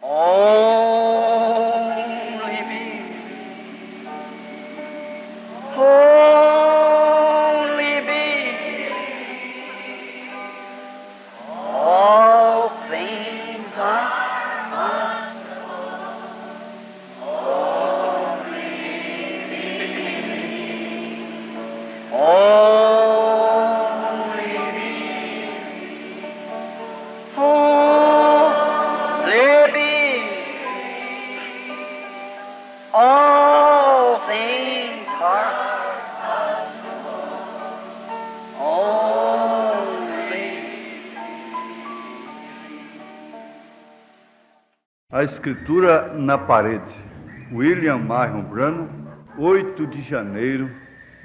Only me. Only me. All things are only me. Only me. All things are only. A Escritura na Parede. William Marion Branham, 8 de janeiro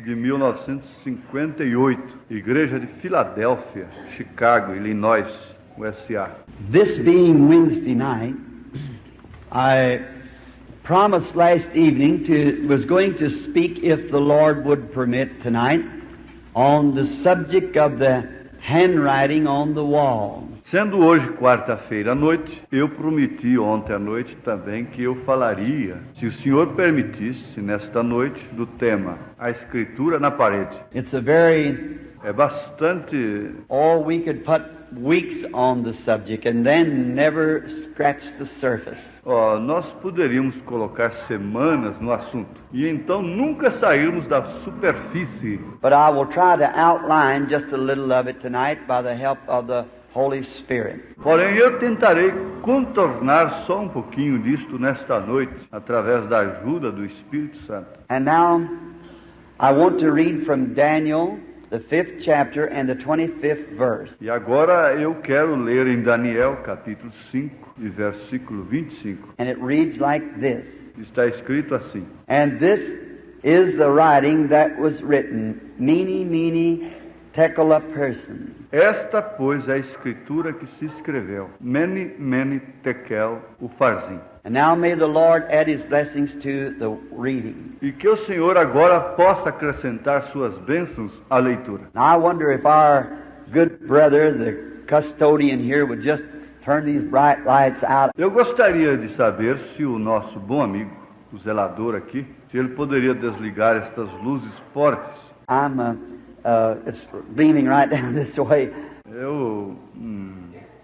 de 1958, Igreja de Filadélfia, Chicago, Illinois, USA. This being Wednesday night, I promised last evening was going to speak, if the Lord would permit, tonight on the subject of the handwriting on the wall. Sendo hoje quarta-feira à noite, eu prometi ontem à noite também que eu falaria, se o Senhor permitisse, nesta noite, do tema A Escritura na Parede. It's a very, É bastante... or we could put weeks on the subject and then never scratch the surface. Nós poderíamos colocar semanas no assunto e então nunca sairmos da superfície. But I will try to outline just a little of it tonight by the help of the Holy Spirit. Porém, eu tentarei contornar só um pouquinho disto nesta noite, através da ajuda do Espírito Santo. And now, I want to read from Daniel, the 5th chapter and the 25th verse. E agora eu quero ler em Daniel, capítulo 5, e versículo 25. And it reads like this. Está escrito assim: And this is the writing that was written, Mene, Mene, Tekel a person. Esta, pois, é a escritura que se escreveu. Mene, Mene, Tekel, Ufarsim. And now may the Lord add His blessings to the reading. E que o Senhor agora possa acrescentar suas bênçãos à leitura. Now I wonder if our good brother, the custodian here, would just turn these bright lights out. Eu gostaria de saber se o nosso bom amigo, o zelador aqui, se ele poderia desligar estas luzes fortes. It's beaming right down this way.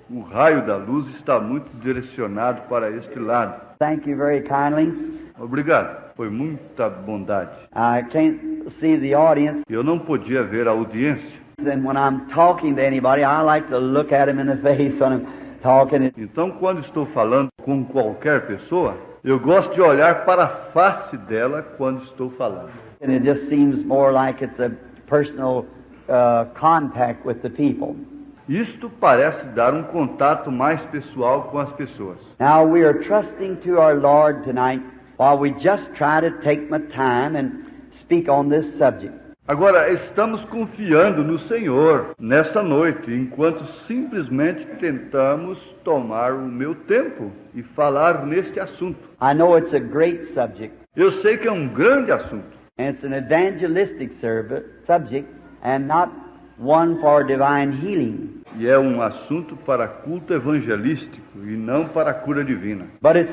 O raio da luz está muito direcionado para este lado. Thank you very kindly. Obrigado. Foi muita bondade. I can't see the audience. Eu não podia ver a audiência. Then when I'm talking to anybody, I like to look at him in the face when I'm talking. Então, quando estou falando com qualquer pessoa, eu gosto de olhar para a face dela quando estou falando. And it just seems more like it's a personal contact with the people. Isto parece dar um contato mais pessoal com as pessoas. Now we are trusting to our Lord tonight while we just try to take my time and speak on this subject. Agora, estamos confiando no Senhor nesta noite, enquanto simplesmente tentamos tomar o meu tempo e falar neste assunto. I know it's a great subject. Eu sei que é um grande assunto. And it's an evangelistic subject and not one for divine healing. E é um assunto para culto evangelístico e não para cura divina. But it's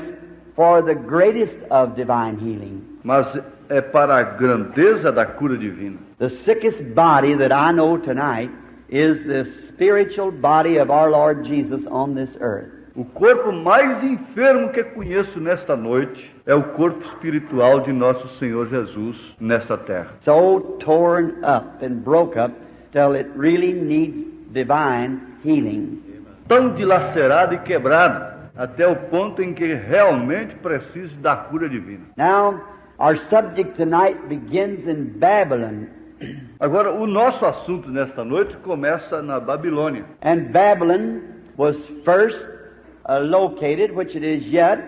for the greatest of divine healing. Mas é para a grandeza da cura divina. The sickest body that I know tonight is the spiritual body of our Lord Jesus on this earth. O corpo mais enfermo que conheço nesta noite é o corpo espiritual de nosso Senhor Jesus nesta terra. So torn up and broke up till it really needs divine healing. Tão dilacerado e quebrado até o ponto em que realmente precisa da cura divina. Now, our subject tonight begins in Babylon. Agora, o nosso assunto nesta noite começa na Babilônia. And Babylon was first located, which it is yet,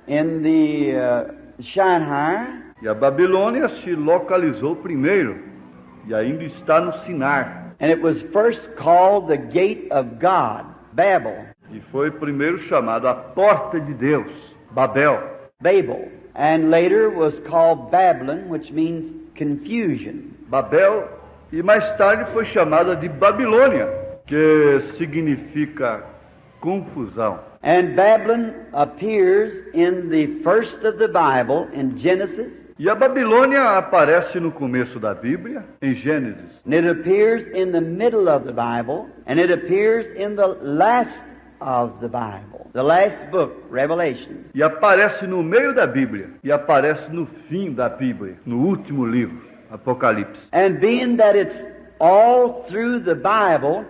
in the Shinar. E a Babilônia se localizou primeiro, e ainda está no Sinar. And it was first called the Gate of God, Babel. E foi primeiro chamado a Porta de Deus, Babel. Babel. And later was called Babylon, which means confusion. Babel, e mais tarde foi chamada de Babilônia, que significa confusão. And Babylon appears in the first of the Bible, in Genesis, E a Babilônia aparece no começo da Bíblia, em Gênesis. and it appears in the middle of the Bible, and it appears in the last of the Bible, the last book, Revelation. E aparece no meio da Bíblia. E aparece no fim da Bíblia, no último livro, Apocalipse. And being that it's all through the Bible,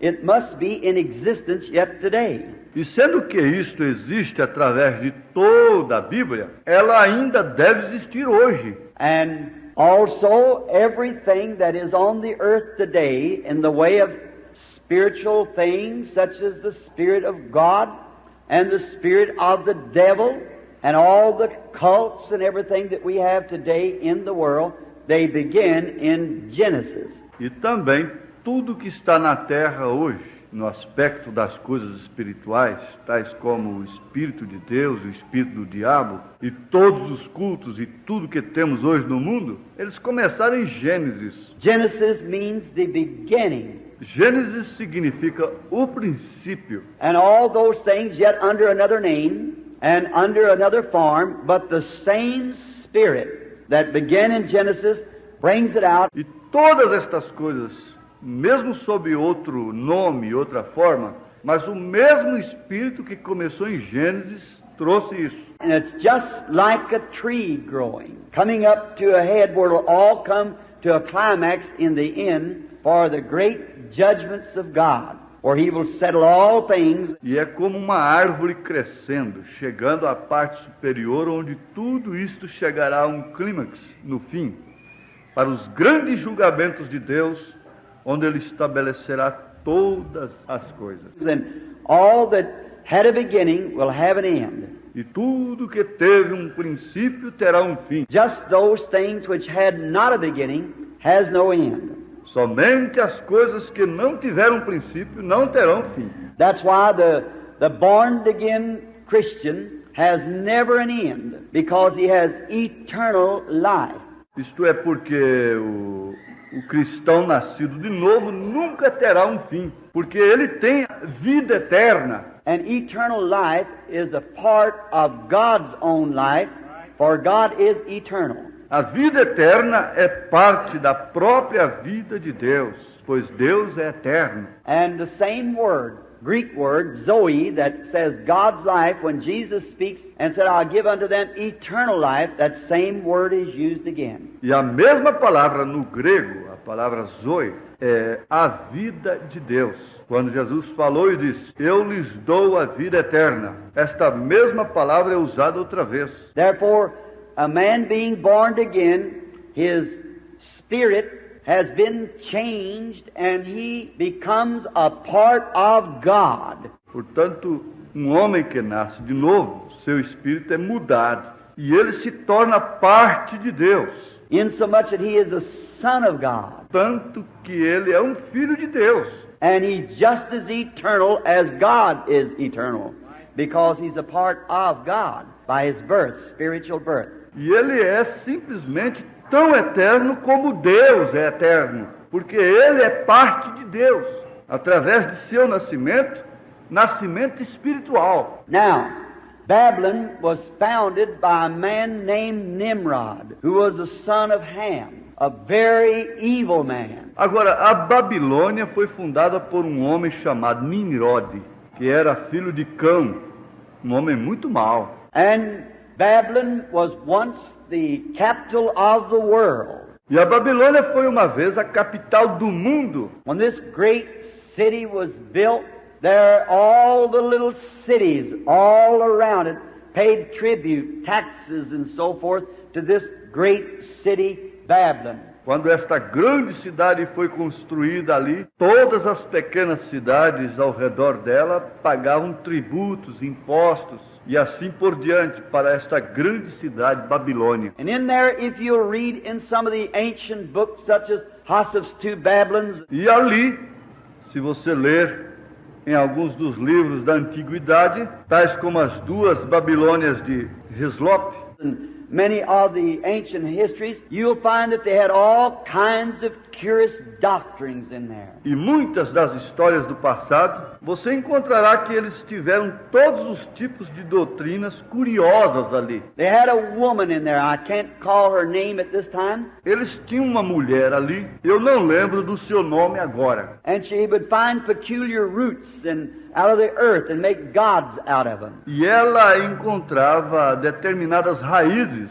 it must be in existence yet today. E sendo que isto existe através de toda a Bíblia, ela ainda deve existir hoje. And also everything that is on the earth today in the way of spiritual things, such as the Spirit of God and the Spirit of the devil, and all the cults and everything that we have today in the world, they begin in Genesis. E também tudo que está na terra hoje, no aspecto das coisas espirituais, tais como o Espírito de Deus, o Espírito do Diabo, e todos os cultos e tudo que temos hoje no mundo, eles começaram em Gênesis. Genesis means the beginning. Gênesis significa o princípio. And all those things yet under another name and under another form, but the same Spirit that began in Genesis brings it out. E todas estas coisas, mesmo sob outro nome, outra forma, mas o mesmo Espírito que começou em Gênesis trouxe isso. And it's just like a tree growing, coming up to a head where it'll all come to a climax in the end for the great judgments of God, where He will settle all things. E é como uma árvore crescendo, chegando à parte superior, onde tudo isto chegará a um clímax no fim, para os grandes julgamentos de Deus, onde Ele estabelecerá todas as coisas. And all that had a beginning will have an end. E tudo que teve um princípio terá um fim. Just those things which had not a beginning has no end. Somente as coisas que não tiveram princípio não terão fim. That's why the born-again Christian has never an end, because he has eternal life. Isto é porque o cristão nascido de novo nunca terá um fim, porque ele tem vida eterna. And eternal life is a part of God's own life, for God is eternal. A vida eterna é parte da própria vida de Deus, pois Deus é eterno. And the same word, Greek word, Zoe, that says God's life, when Jesus speaks and said, I'll give unto them eternal life, that same word is used again. E a mesma palavra no grego, a palavra Zoe, é a vida de Deus. Quando Jesus falou e disse, eu lhes dou a vida eterna, esta mesma palavra é usada outra vez. Therefore, a man being born again, his spirit has been changed and he becomes a part of God. Portanto, um homem que nasce de novo, seu espírito é mudado e ele se torna parte de Deus. Insomuch that he is a son of God. Tanto que ele é um filho de Deus. And he's just as eternal as God is eternal, because he's a part of God by his birth, spiritual birth. E ele é simplesmente tão eterno como Deus é eterno, porque ele é parte de Deus, através de seu nascimento, nascimento espiritual. Now, Babylon was founded by a man named Nimrod, who was a son of Ham, a very evil man. Agora, a Babilônia foi fundada por um homem chamado Nimrod, que era filho de Cão, um homem muito mau. And Babylon was once the capital of the world. E a Babilônia foi uma vez a capital do mundo. When this great city was built, there all the little cities all around it paid tribute, taxes and so forth to this great city, Babylon. Quando esta grande cidade foi construída ali, todas as pequenas cidades ao redor dela pagavam tributos, impostos e assim por diante para esta grande cidade Babilônia. And in there, if you'll read in some of the ancient books, such as Joseph's Two Babylons, E ali, se você ler em alguns dos livros da antiguidade, tais como as duas Babilônias de Hislop, and many of the ancient histories, you'll find that they had all kinds of curious doctrines in there. E muitas das histórias do passado, você encontrará que eles tiveram todos os tipos de doutrinas curiosas ali. They had a woman in there. I can't call her name at this time. Eles tinham uma mulher ali, eu não lembro do seu nome agora. And she would find peculiar roots out of the earth and make gods out of them. E ela encontrava determinadas raízes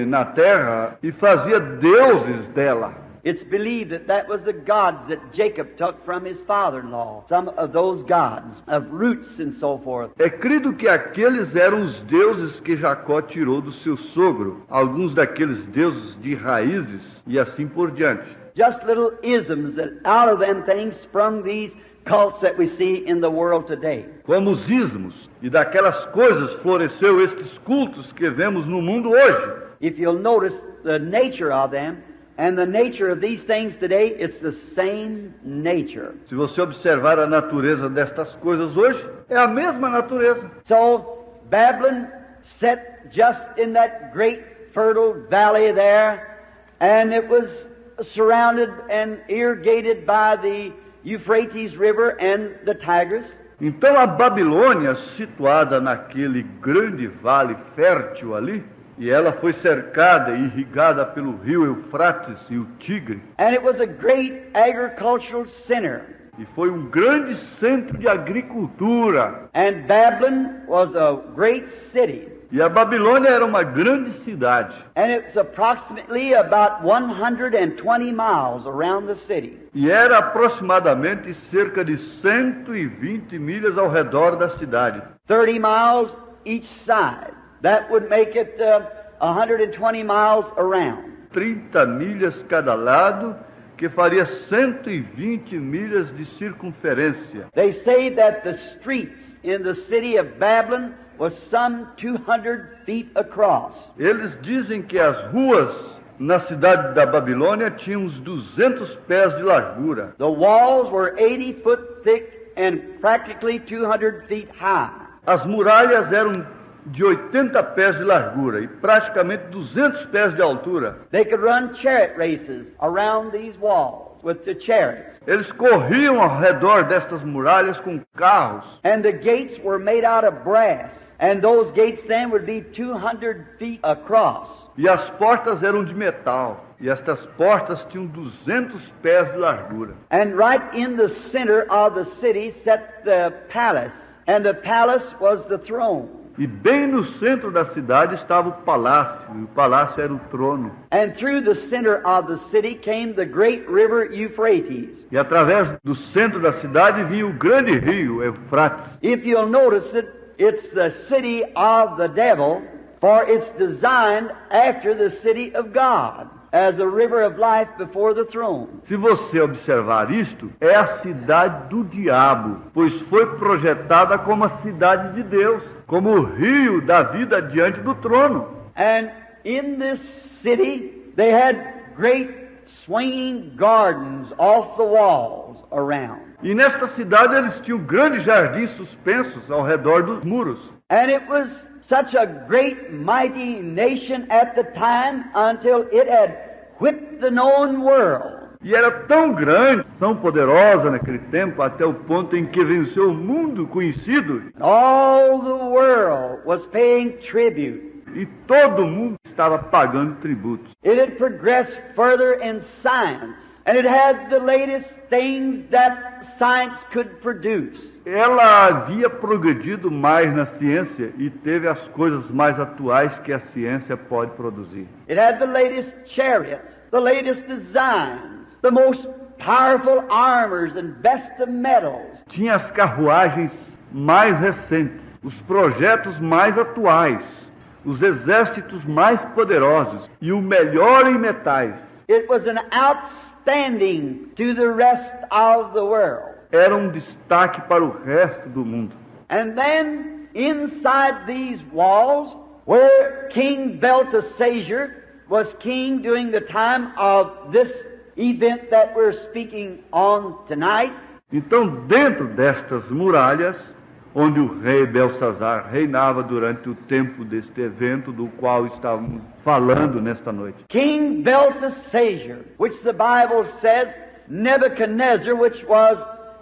na terra e fazia deuses dela. It's believed that was the gods that Jacob took from his father-in-law. Some of those gods, of roots and so forth. É crido que aqueles eram os deuses que Jacó tirou do seu sogro, alguns daqueles deuses de raízes e assim por diante. Just little isms that out of them things sprung these cults that we see in the world today. Como os ismos, e daquelas coisas floresceu estes cultos que vemos no mundo hoje. If you'll notice the nature of them, and the nature of these things today, it's the same nature. Se você observar a natureza destas coisas hoje, é a mesma natureza. So, Babylon sat just in that great fertile valley there, and it was surrounded and irrigated by the Euphrates River and the Tigris. Então a Babilônia, situada naquele grande vale fértil ali, e ela foi cercada e irrigada pelo rio Eufrates e o Tigre. And it was a great agricultural center. E foi um grande centro de agricultura. And Babylon was a great city. E a Babilônia era uma grande cidade. And it's approximately about 120 miles around the city. E era aproximadamente cerca de 120 milhas ao redor da cidade. 30 miles each side. That would make it 120 miles around. 30 milhas cada lado, que faria 120 milhas de circunferência. They say that the streets in the city of Babylon was some 200 feet across. Eles dizem que as ruas na cidade da Babilônia tinham uns 200 pés de largura. The walls were 80 foot thick and practically 200 feet high. As muralhas eram de 80 pés de largura e praticamente 200 pés de altura. They could run chariot races around these walls with the chariots. Eles corriam ao redor destas muralhas com carros. And the gates were made out of brass. And those gates then would be 200 feet across. E as portas eram de metal. E estas portas tinham 200 pés de largura. And right in the center of the city sat the palace. And the palace was the throne. E bem no centro da cidade estava o palácio, e o palácio era o trono. And through the center of the city came the great river Euphrates. E através do centro da cidade vinha o grande rio Eufrates. If you'll notice it, it's the city of the devil, for it's designed after the city of God, as a river of life before the throne. Se você observar isto, é a cidade do diabo, pois foi projetada como a cidade de Deus, como o rio da vida diante do trono. And in this city, they had great swinging gardens off the walls around. E nesta cidade eles tinham grandes jardins suspensos ao redor dos muros. And it was such a great, mighty nation at the time until it had whipped the known world. E era tão grande, tão poderosa naquele tempo, até o ponto em que venceu o mundo conhecido. All the world was paying tribute. E todo mundo estava pagando tributos. It had progressed further in science, and it had the latest things that science could produce. Ela havia progredido mais na ciência e teve as coisas mais atuais que a ciência pode produzir. It had the latest chariots, the latest designs, the most powerful armors and best of metals. Tinha as carruagens mais recentes, os projetos mais atuais, os exércitos mais poderosos e o melhor em metais. It was an outstanding to the rest of the world. Era um destaque para o resto do mundo. And then, inside these walls, where King Belteshazzar was king during the time of this event that we're speaking on tonight, Então, dentro destas muralhas, onde o rei Belsazar reinava durante o tempo deste evento do qual estávamos falando nesta noite. King Belteshazzar, which the Bible says Nebuchadnezzar, which was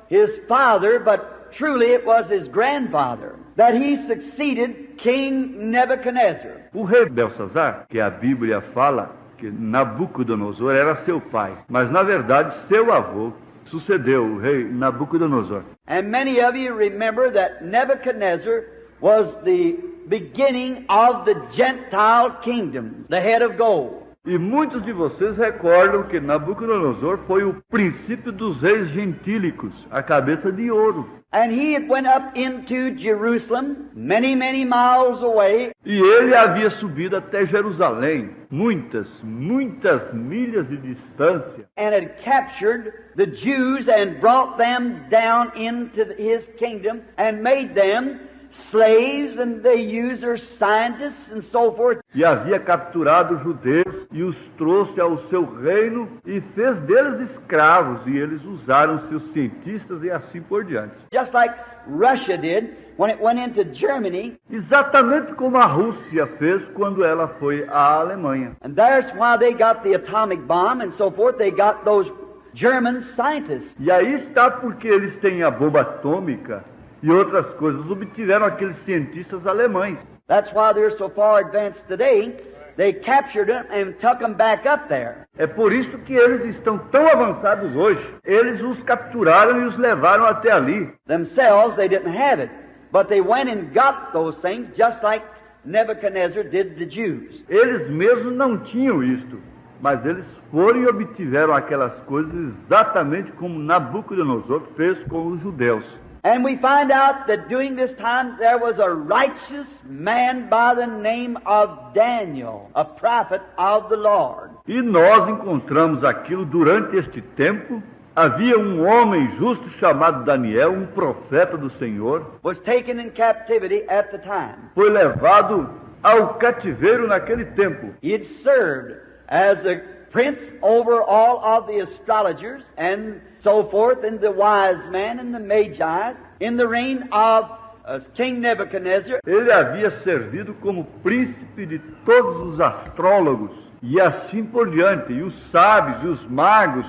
his father, but truly it was his grandfather, that he succeeded King Nebuchadnezzar. O rei Belsazar, que a Bíblia fala que Nabucodonosor era seu pai, mas na verdade seu avô sucedeu o rei Nabucodonosor. And many of you remember that Nebuchadnezzar was the beginning of the Gentile kingdom, the head of gold. E muitos de vocês recordam que Nabucodonosor foi o princípio dos reis gentílicos, a cabeça de ouro. And he had went up into Jerusalem, many, many miles away. E ele havia subido até Jerusalém, muitas milhas de distância. And had captured the Jews and brought them down into his kingdom and made them slaves, and they used their scientists and so forth. E havia capturado os judeus e os trouxe ao seu reino e fez deles escravos, e eles usaram seus cientistas e assim por diante. Just like Russia did when it went into Germany. Exatamente como a Rússia fez quando ela foi à Alemanha. And there's why they got the atomic bomb and so forth. They got those German scientists. E aí está porque eles têm a bomba atômica e outras coisas, obtiveram aqueles cientistas alemães. That's why they're so far advanced today. They captured them and took them back up there. É por isso que eles estão tão avançados hoje. Eles os capturaram e os levaram até ali. Themselves, they didn't have it. But they went and got those things just like Nebuchadnezzar did the Jews. Eles mesmos não tinham isto, mas eles foram e obtiveram aquelas coisas exatamente como Nabucodonosor fez com os judeus. And we find out that during this time there was a righteous man by the name of Daniel, a prophet of the Lord. E nós encontramos aquilo durante este tempo. Havia um homem justo chamado Daniel, um profeta do Senhor. Was taken in captivity at the time. Foi levado ao cativeiro naquele tempo. He had served as a prince over all of the astrologers and so forth, and the wise men and the magi, in the reign of King Nebuchadnezzar. Ele havia servido como príncipe de todos os astrólogos e assim por diante, e os sábios e os magos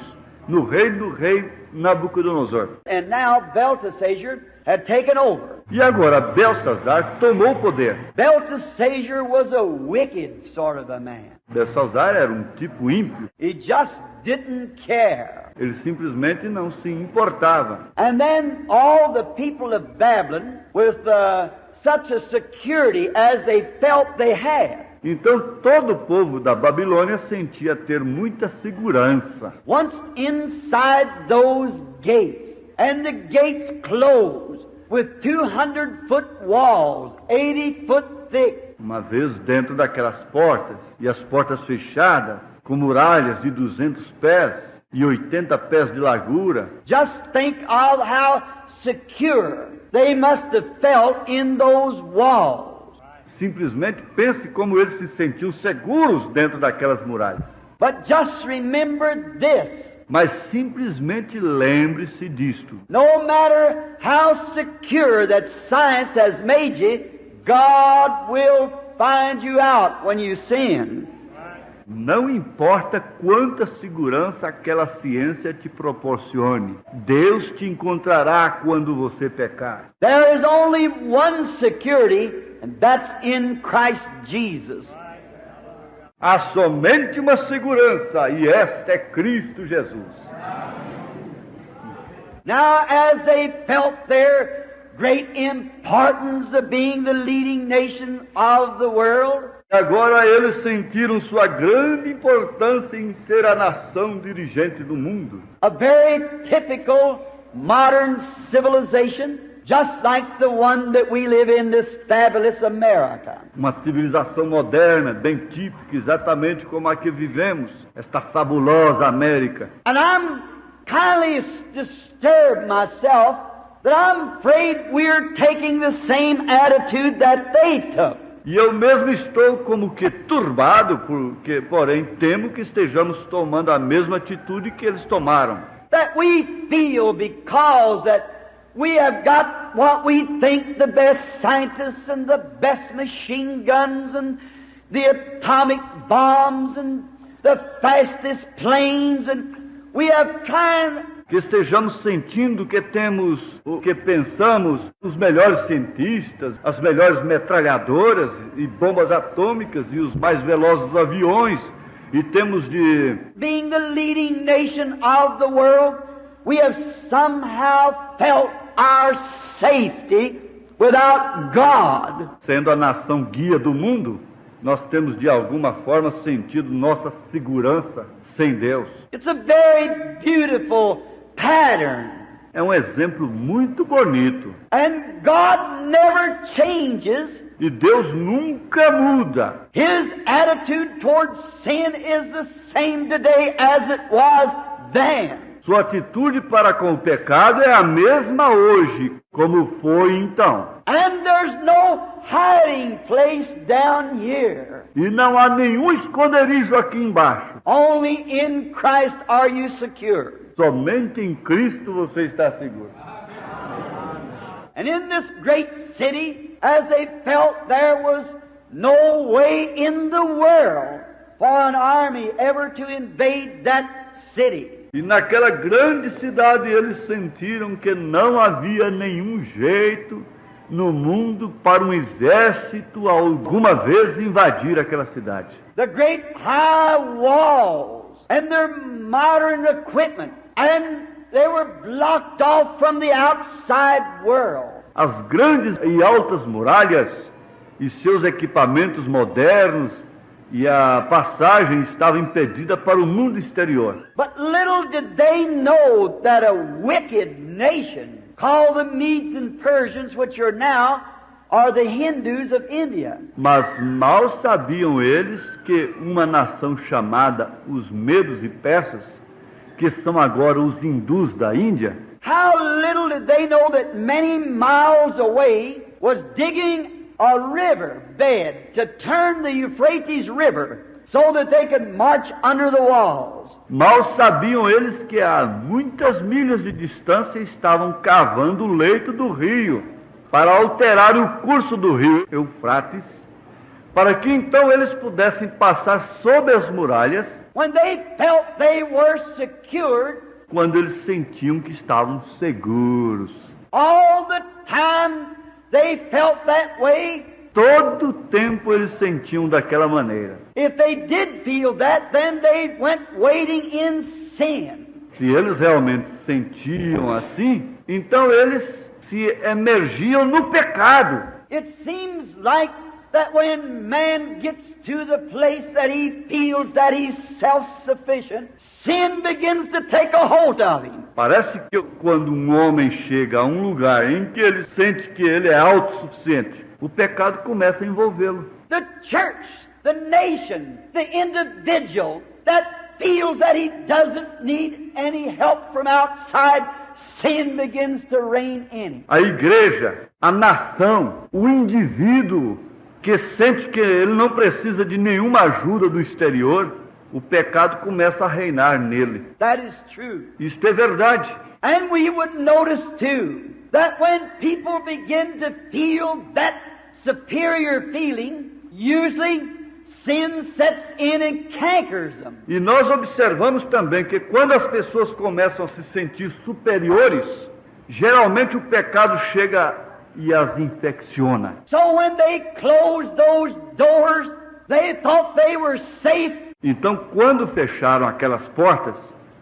no reino do rei Nabucodonosor. And now Belteshazzar had taken over. E agora Belsazar tomou o poder. Belteshazzar was a wicked sort of a man. Belsazar era um tipo ímpio. He just didn't care. Ele simplesmente não se importava. And then all the people of Babylon, with such a security as they felt they had. Então todo o povo da Babilônia sentia ter muita segurança. Once inside those gates, and the gates closed with 200-foot walls, 80 foot thick. Uma vez dentro daquelas portas, e as portas fechadas, com muralhas de 200 pés e 80 pés de largura. Just think of how secure they must have felt in those walls. Simplesmente pense como eles se sentiam seguros dentro daquelas muralhas. But just remember this. Mas simplesmente lembre-se disto. No matter how secure that science has made you, God will find you out when you sin. Não importa quanta segurança aquela ciência te proporcione, Deus te encontrará quando você pecar. There is only one security, and that's in Christ Jesus. Há somente uma segurança, e esta é Cristo Jesus. Now, as they felt their great importance of being the leading nation of the world, agora eles sentiram sua grande importância em ser a nação dirigente do mundo. a very typical modern civilization, just like the one that we live in, this fabulous America. Uma civilização moderna, bem típica, exatamente como a que vivemos, esta fabulosa América. And I'm kindly disturbed myself that I'm afraid we're taking the same attitude that they took. E eu mesmo estou como que turbado, porém temo que estejamos tomando a mesma atitude que eles tomaram. That we feel because that We have got what we think the best scientists and the best machine guns and the atomic bombs and the fastest planes, and we have tried. Que estejamos sentindo que temos o que pensamos, os melhores cientistas, as melhores metralhadoras e bombas atômicas e os mais velozes aviões, e temos de... Being the leading nation of the world, we have somehow felt our safety without God. Sendo a nação guia do mundo, nós temos de alguma forma sentido nossa segurança sem Deus. It's a very beautiful pattern. É um exemplo muito bonito. And God never changes. E Deus nunca muda. His attitude towards sin is the same today as it was then. Sua atitude para com o pecado é a mesma hoje, como foi então. And there's no hiding place down here. E não há nenhum esconderijo aqui embaixo. Only in Christ are you secure. Somente em Cristo você está seguro. And in this great city, as they felt there was no way in the world for an army ever to invade that city. E naquela grande cidade eles sentiram que não havia nenhum jeito no mundo para um exército alguma vez invadir aquela cidade. The great high walls and their modern equipment, and they were blocked off from the outside world. As grandes e altas muralhas e seus equipamentos modernos e a passagem estava impedida para o mundo exterior. But little did they know that a wicked nation called the Medes and Persians, which are now the Hindus of India. Mas mal sabiam eles que uma nação chamada os Medos e Persas, que são agora os hindus da Índia, how little did they know that many miles away was digging a river bed to turn the Euphrates River so that they could march under the walls. Mal sabiam eles que a muitas milhas de distância estavam cavando o leito do rio para alterar o curso do rio Eufrates, para que então eles pudessem passar sob as muralhas. When they felt they were secured, quando eles sentiam que estavam seguros. All the time they felt that way. Todo o tempo eles sentiam daquela maneira. If they did feel that, then they went wading in sin. Se eles realmente sentiam assim, então eles se emergiam no pecado. It seems like that when man gets to the place that he feels that he's self-sufficient, sin begins to take a hold of him. Parece que quando um homem chega a um lugar em que ele sente que ele é autossuficiente, o pecado começa a envolvê-lo. The church, the nation, the individual that feels that he doesn't need any help from outside, sin begins to reign in him. A igreja, a nação, o indivíduo que sente que ele não precisa de nenhuma ajuda do exterior, o pecado começa a reinar nele. That is true. Isto é verdade. And we would notice too that when people begin to feel that superior feeling, usually sin sets in and cankers them. E nós observamos também que quando as pessoas começam a se sentir superiores, geralmente o pecado chega e as infecciona. So when they closed those doors, they thought they were safe. Então, quando fecharam aquelas portas,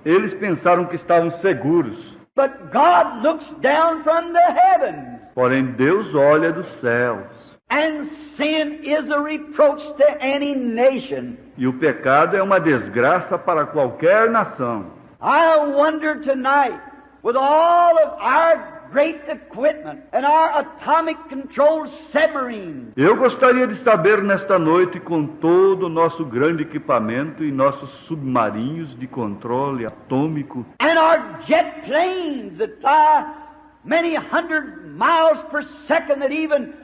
eles pensaram que estavam seguros. But God looks down from the heavens. Porém, Deus olha dos céus. And sin is a reproach to any nation. E o pecado é uma desgraça para qualquer nação. I wonder tonight, with all of our great equipment and our atomic controlled submarines. Eu gostaria de saber nesta noite, com todo o nosso grande equipamento e nossos submarinos de controle atômico, And our jet planes that fly many hundred miles per second, that even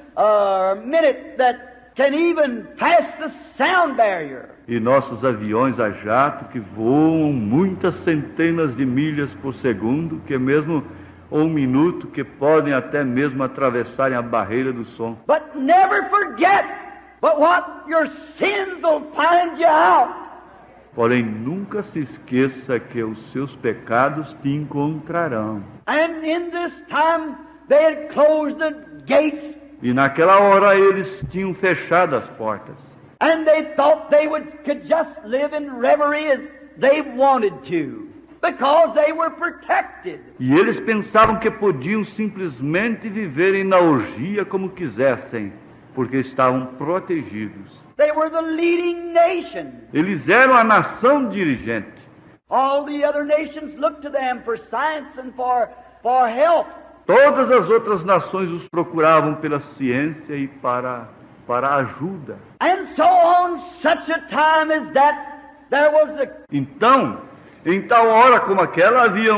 minute, that can even pass the sound barrier. e nossos aviões a jato que voam muitas centenas de milhas por segundo, que mesmo ou um minuto que podem até mesmo atravessarem a barreira do som. But never forget but what your sins will find you out. Porém, nunca se esqueça que os seus pecados te encontrarão. And in this time they had closed the gates, E naquela hora eles tinham fechado as portas. and they thought they could just live in reverie as they wanted to, because they were protected. E eles pensavam que podiam simplesmente viverem na orgia como quisessem, porque estavam protegidos. They were the leading nation. Eles eram a nação dirigente. All the other nations looked to them for science and for help. Todas as outras nações os procuravam pela ciência e para ajuda. And so on such a time as that, there was Então, em tal hora como aquela, havia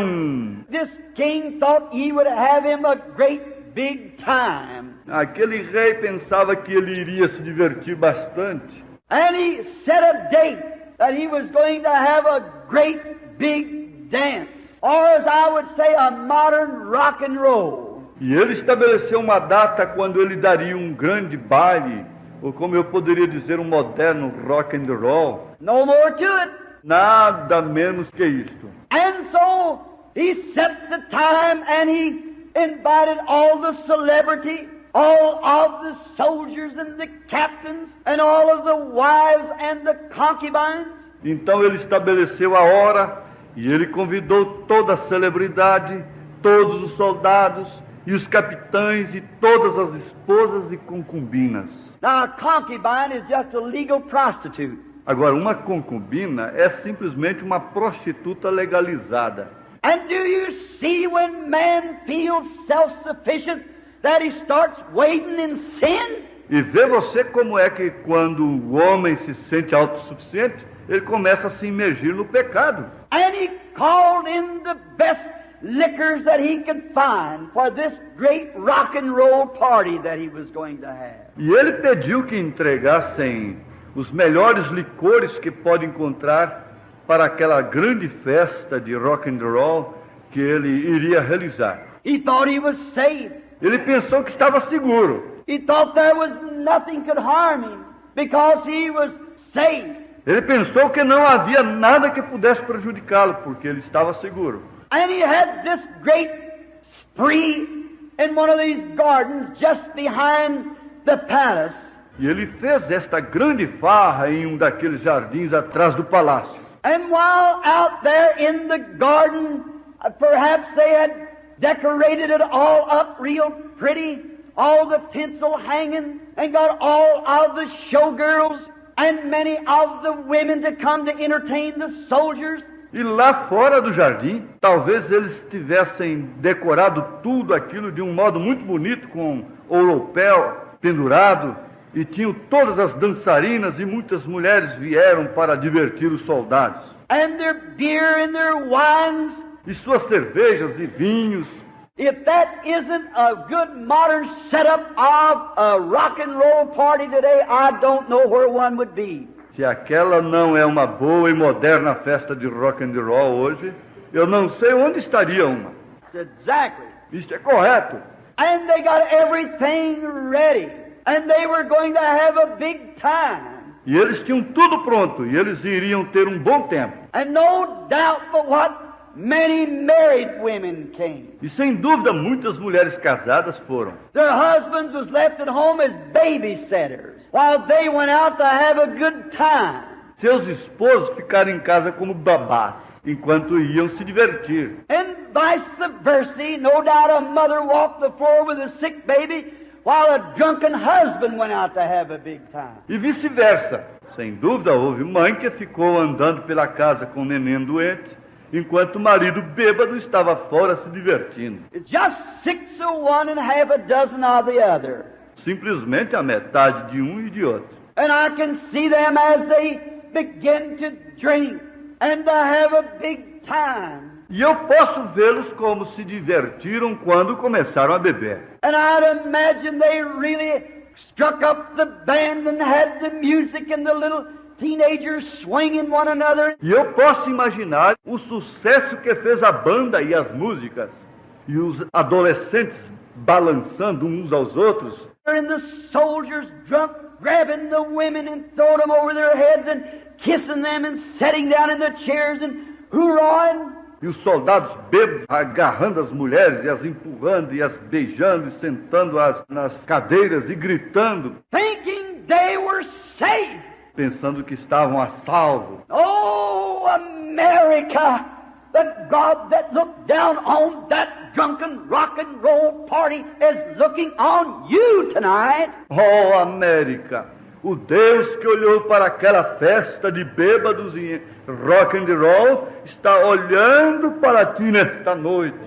this king thought he would have him a great big time. aquele rei pensava que ele iria se divertir bastante. And he set a date that he was going to have a great big dance, or as I would say, a modern rock and roll. E ele estabeleceu uma data quando ele daria um grande baile, ou como eu poderia dizer, um moderno rock and roll. No more to it. Nada menos que isto. And so he set the time and he invited all the celebrity, all of the soldiers and the captains, and all of the wives and the concubines. Então ele estabeleceu a hora e ele convidou toda a celebridade, todos os soldados e os capitães e todas as esposas e concubinas. Now a concubine is just a legal prostitute. Agora, uma concubina é simplesmente uma prostituta legalizada. And do you see when man feels self-sufficient that he starts wading in sin? E vê você como é que quando o homem se sente autossuficiente, ele começa a se imergir no pecado. And he called in the best liquors that he could find for this great rock and roll party that he was going to have. E ele pediu que entregassem os melhores licores que pode encontrar para aquela grande festa de rock and roll que ele iria realizar. He thought he was safe. Ele pensou que estava seguro. He thought there was nothing could harm him because he was safe. Ele pensou que não havia nada que pudesse prejudicá-lo, porque ele estava seguro. And he had this great spree in one of these gardens just behind the palace. E ele fez esta grande farra em daqueles jardins atrás do palácio. And while out there in the garden, perhaps they had decorated it all up real pretty, all the tinsel hanging, and got all of the showgirls and many of the women to come to entertain the soldiers. E lá fora do jardim, talvez eles tivessem decorado tudo aquilo de um modo muito bonito, com ouropel pendurado, e tinham todas as dançarinas, e muitas mulheres vieram para divertir os soldados. And their beer and their wines. E suas cervejas e vinhos. If that isn't a good modern setup of a rock and roll party today, I don't know where one would be. Se aquela não é uma boa e moderna festa de rock and roll hoje, eu não sei onde estaria uma. Exactly. Isto é correto. And they got everything ready. And they were going to have a big time. E eles tinham tudo pronto, e eles iriam ter um bom tempo. And no doubt but what, many married women came. E sem dúvida muitas mulheres casadas foram. Their husbands was left at home as babysitters, while they went out to have a good time. Seus esposos ficaram em casa como babás, enquanto iam se divertir. And vice versa, no doubt a mother walked the floor with a sick baby, while a drunken husband went out to have a big time. E vice-versa. Sem dúvida houve mãe que ficou andando pela casa com o neném doente, enquanto o marido bêbado estava fora se divertindo. It's just 6 of one and half a dozen of the other. Simplesmente a metade de um e de outro. And I can see them as they begin to drink and to have a big time. E eu posso vê-los como se divertiram quando começaram a beber. And I'd imagine they really struck up the band and had the music and the little teenagers swinging one another. E eu posso imaginar o sucesso que fez a banda e as músicas. e os adolescentes balançando uns aos outros, and the soldiers drunk, grabbing the women and throwing them over their heads and kissing them and sitting down in the chairs and hoorahing. e os soldados bêbados agarrando as mulheres e as empurrando e as beijando e sentando-as nas cadeiras e gritando, Thinking they were safe. pensando que estavam a salvo. Oh, America, the God that looked down on that drunken rock and roll party is looking on you tonight. Oh, América! O Deus que olhou para aquela festa de bêbados e rock and roll está olhando para ti nesta noite.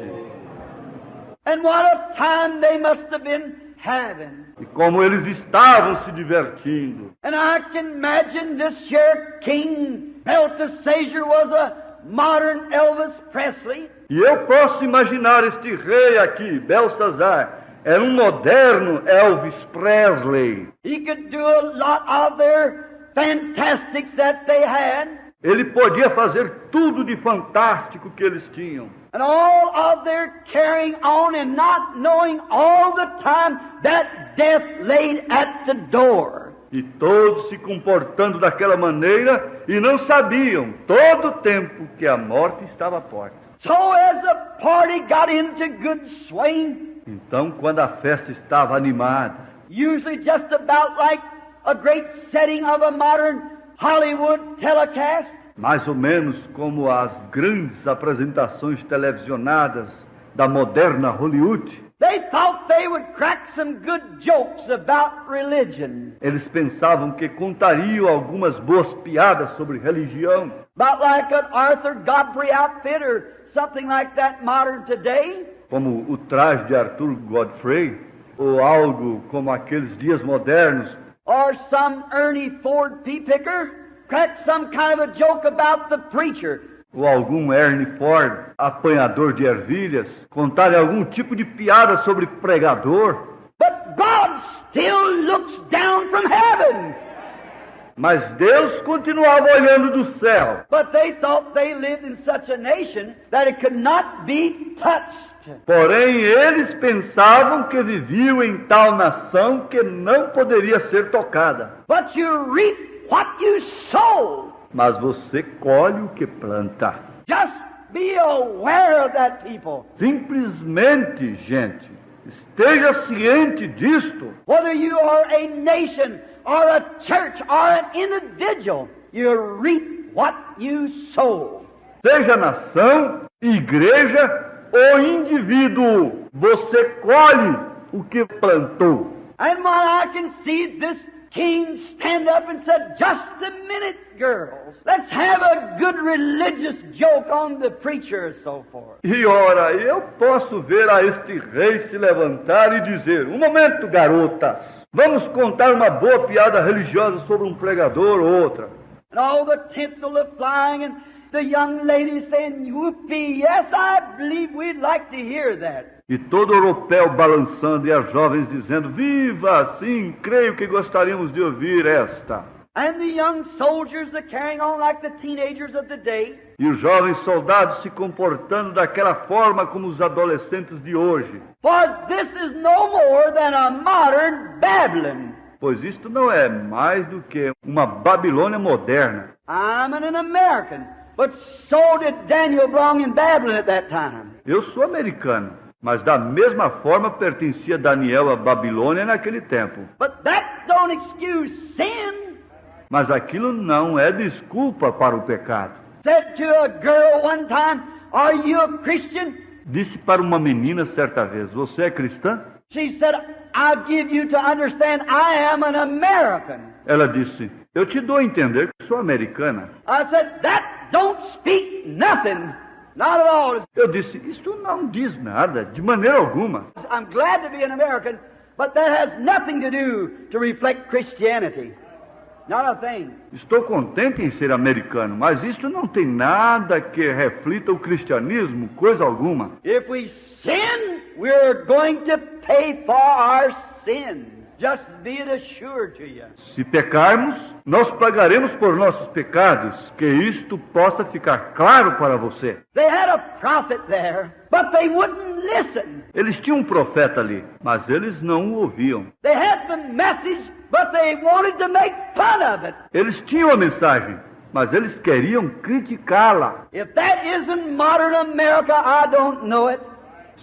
And what a time they must have been having. E como eles estavam se divertindo. And I can imagine this here King Belteshazzar was a modern Elvis Presley. E eu posso imaginar este rei aqui, Belsazar, era um moderno Elvis Presley. He could do a lot of their fantastics that they had. Ele podia fazer tudo de fantástico que eles tinham. And all of their carrying on and not knowing all the time that death laid at the door. E todos se comportando daquela maneira e não sabiam todo o tempo que a morte estava à porta. So as the party got into good swing, Então, quando a festa estava animada, usually just about like a great setting of a modern Hollywood telecast, mais ou menos como as grandes apresentações televisionadas da moderna Hollywood, they thought they would crack some good jokes about religion. eles pensavam que contariam algumas boas piadas sobre religião, About like an Arthur Godfrey outfit or something like that modern today. como o traje de Arthur Godfrey, ou algo como aqueles dias modernos, Or some Ernie Ford pea picker crack some kind of a joke about the preacher. ou algum Ernie Ford, apanhador de ervilhas, contarem algum tipo de piada sobre pregador. But God still looks down from heaven. Mas Deus continuava olhando do céu. But they thought they lived in such a nation that it could not be touched. Porém, eles pensavam que viviam em tal nação que não poderia ser tocada. But you reap what you sow. Mas você colhe o que planta. Just be aware of that, people. Simplesmente, gente, esteja ciente disto. Whether you are a nation or a church or an individual, you reap what you sow. Seja nação, igreja ou indivíduo, você colhe o que plantou. And when I can see this king stand up and said, "Just a minute, girls. Let's have a good religious joke on the preacher," and so forth. E ora, eu posso ver a este rei se levantar e dizer, um momento, garotas, vamos contar uma boa piada religiosa sobre um pregador ou outra. And all the tinsel of flying and the young ladies saying, "Whoopee, yes, I believe we'd like to hear that." E todo europeu balançando e as jovens dizendo, viva, sim, creio que gostaríamos de ouvir esta. And the young soldiers are carrying on like the teenagers of the day. E os jovens soldados se comportando daquela forma como os adolescentes de hoje. For this is no more than a modern Babylon. Pois isto não é mais do que uma Babilônia moderna. I'm an American, but so did Daniel belong in Babylon at that time. Eu sou americano, mas da mesma forma pertencia Daniel à Babilônia naquele tempo. But that don't excuse sin. Mas aquilo não é desculpa para o pecado. Said to a girl one time, "Are you a Christian?" Disse para uma menina certa vez, você é cristã? She said, "I'll give you to understand I am an American." Ela disse, eu te dou a entender que sou americana. I said, "That don't speak nothing. Not at all. Eu disse, isto não diz nada, de maneira alguma. I'm glad to be an American, but that has nothing to do to reflect Christianity. Not a thing." Estou contente em ser americano, mas isto não tem nada que reflita o cristianismo, coisa alguma. If we sin, we're going to pay for our sins. Just be it assured to you. Se pecarmos, nós pagaremos por nossos pecados, que isto possa ficar claro para você. They had a prophet there, but they wouldn't listen. Eles tinham um profeta ali, mas eles não o ouviam. They had the message, but they wanted to make fun of it. Eles tinham a mensagem, mas eles queriam criticá-la. If that isn't modern America, I don't know it.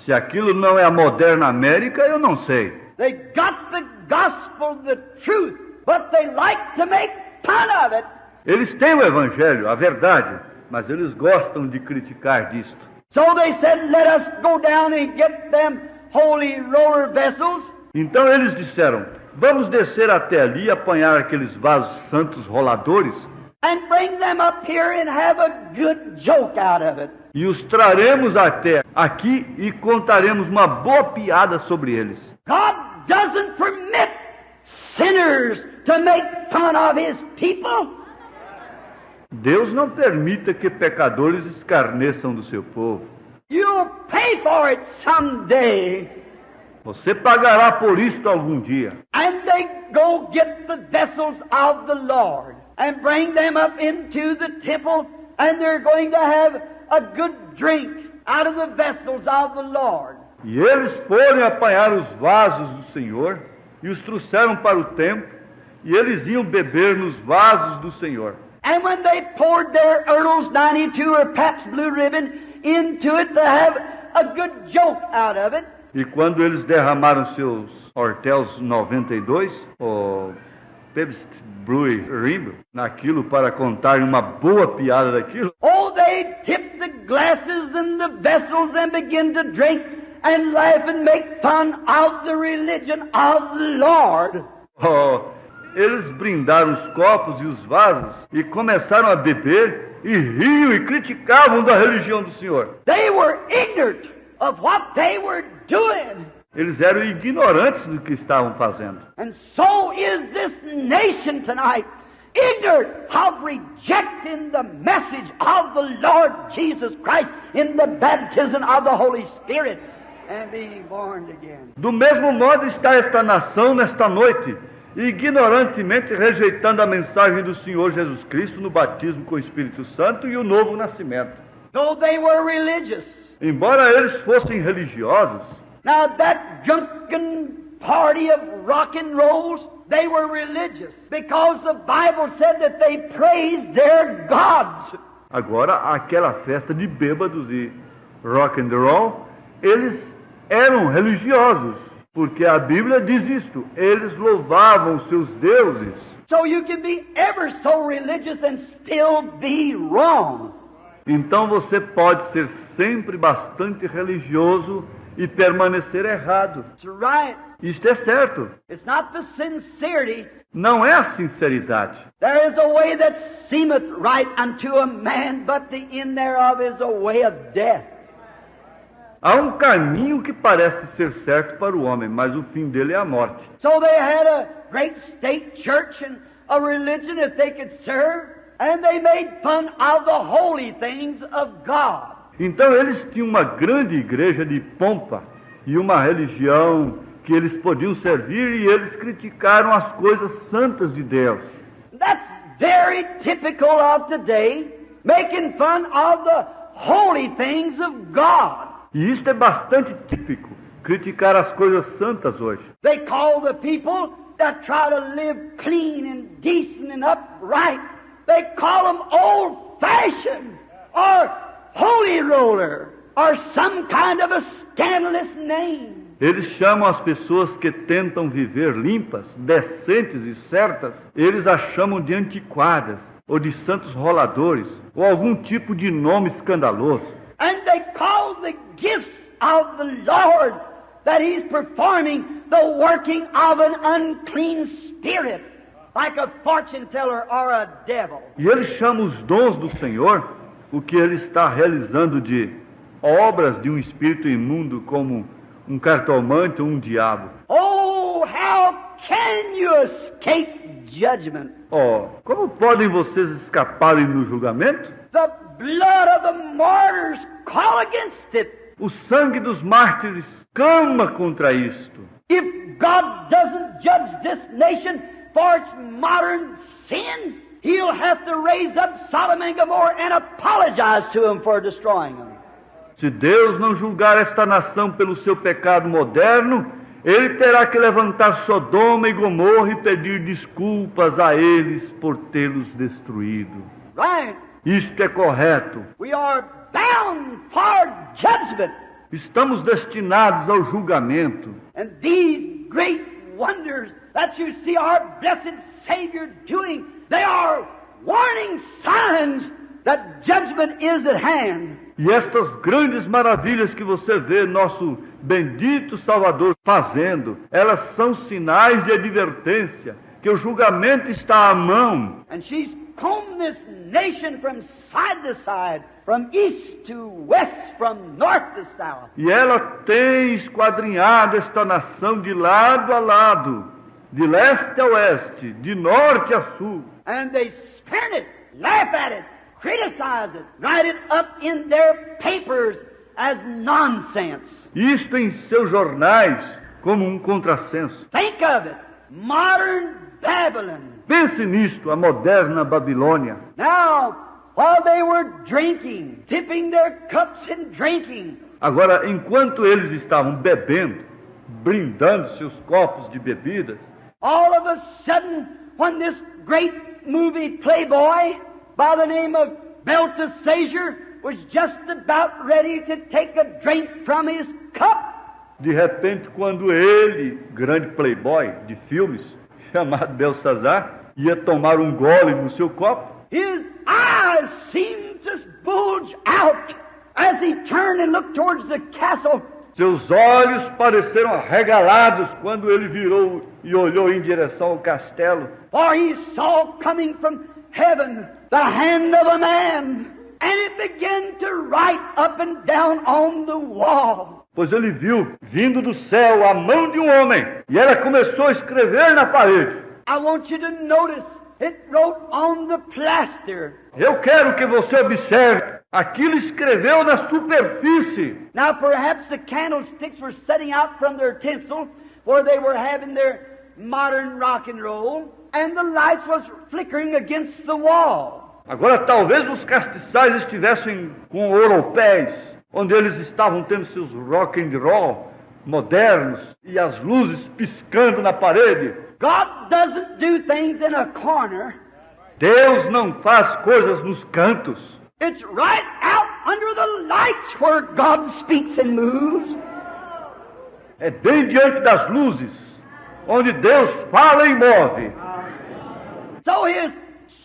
Se aquilo não é a moderna América, eu não sei. They got the gospel, the truth, but they like to make fun of it. Eles têm o evangelho, a verdade, mas eles gostam de criticar disto. So they said, let us go down and get them holy roller vessels. Então eles disseram, vamos descer até ali e apanhar aqueles vasos santos roladores And bring them up here and have a good joke out of it. e os traremos até aqui e contaremos uma boa piada sobre eles. God doesn't permit sinners to make fun of His people. Deus não permita que pecadores escarneçam do seu povo. You'll pay for it someday. Você pagará por isto algum dia. And they go get the vessels of the Lord and bring them up into the temple, and they're going to have a good drink out of the vessels of the Lord. E eles foram apanhar os vasos do Senhor e os trouxeram para o templo, e eles iam beber nos vasos do Senhor. And when they poured their Earl's 92 or Pabst Blue Ribbon into it to have a good joke out of it, E quando eles derramaram seus Hortels 92, ou Pabst Blue Ribbon, naquilo para contar uma boa piada daquilo, oh, they tip the glasses and the vessels and begin to drink and laugh and make fun of the religion of the Lord. eles brindaram os copos e os vasos e começaram a beber e riam e criticavam da religião do Senhor. They were ignorant of what they were doing. Eles eram ignorantes do que estavam fazendo. And so is this nation tonight, ignorant of rejecting the message of the Lord Jesus Christ in the baptism of the Holy Spirit and being born again. Do mesmo modo está esta nação nesta noite, ignorantemente rejeitando a mensagem do Senhor Jesus Cristo no batismo com o Espírito Santo e o novo nascimento. Though they were religious. Embora eles fossem religiosos, Now that drunken party of rock and rolls, they were religious because the Bible said that they praised their gods. agora aquela festa de bêbados e rock and roll, eles eram religiosos, porque a Bíblia diz isto, eles louvavam seus deuses. So you can be ever so religious and still be wrong. Então você pode ser sempre bastante religioso e permanecer errado. That's right. Isto é certo. It's not the sincerity. Não é a sinceridade. There is a way that seemeth right unto a man, but the end thereof is a way of death. Há um caminho que parece ser certo para o homem, mas o fim dele é a morte. So they had a great state church and a religion that they could serve, and they made fun of the holy things of God. Então eles tinham uma grande igreja de pompa e uma religião que eles podiam servir, e eles criticaram as coisas santas de Deus. That's very typical of today, making fun of the holy things of God. E isto é bastante típico, criticar as coisas santas hoje. They call the people that try to live clean and decent and upright, they call them old-fashioned or holy roller or some kind of a scandalous name. Eles chamam as pessoas que tentam viver limpas, decentes e certas, eles as chamam de antiquadas, ou de santos roladores, ou algum tipo de nome escandaloso. And they call the gifts of the Lord that He's performing the working of an unclean spirit, like a fortune teller or a devil. E eles chamam os dons do Senhor, o que ele está realizando de obras de um espírito imundo, como um cartomante ou um diabo. Oh, how can you escape judgment? Como podem vocês escaparem no julgamento? The blood of the martyrs call against it. O sangue dos mártires clama contra isto. If God doesn't judge this nation for its modern sin, He'll have to raise up Sodom and Gomorrah and apologize to them for destroying them. Se Deus não julgar esta nação pelo seu pecado moderno, Ele terá que levantar Sodoma e Gomorra e pedir desculpas a eles por tê-los destruído. Right? Isto é correto. We are bound for judgment. Estamos destinados ao julgamento. And these great wonders that you see our blessed Savior doing, they are warning signs that judgment is at hand. E estas grandes maravilhas que você vê nosso bendito Salvador fazendo, elas são sinais de advertência que o julgamento está à mão. And she's combed this nation from side to side, from east to west, from north to south. E ela tem esquadrinhado esta nação de lado a lado, de leste a oeste, de norte a sul. And they spurn it, laugh at it, criticize it, write it up in their papers as nonsense. Isto em seus jornais como um contrassenso. Think of it, modern Babylon. Pense nisto, a moderna Babilônia. Now, while they were drinking, dipping their cups in drinking, Agora, enquanto eles estavam bebendo, brindando seus copos de bebidas, all of a sudden, when this great movie playboy by the name of Belteshazzar was just about ready to take a drink from his cup, de repente, quando ele, grande playboy de filmes, chamado Belsazar, ia tomar um gole no seu copo, his eyes seemed to bulge out as he turned and looked towards the castle. seus olhos pareceram arregalados quando ele virou e olhou em direção ao castelo. For he saw coming from heaven the hand of a man, and it began to write up and down on the wall. Pois ele viu, vindo do céu, a mão de um homem, e ela começou a escrever na parede. I want you to notice, it wrote on the plaster. Eu quero que você observe, aquilo escreveu na superfície. Now perhaps the candlesticks were setting out from their tinsel, where they were having their modern rock and roll, and the lights was flickering against the wall. Agora talvez os castiçais estivessem com ouropés, onde eles estavam tendo seus rock and roll modernos e as luzes piscando na parede. God doesn't do things in a corner. Deus não faz coisas nos cantos. It's right out under the lights where God speaks and moves. É bem diante das luzes, onde Deus fala e move. So his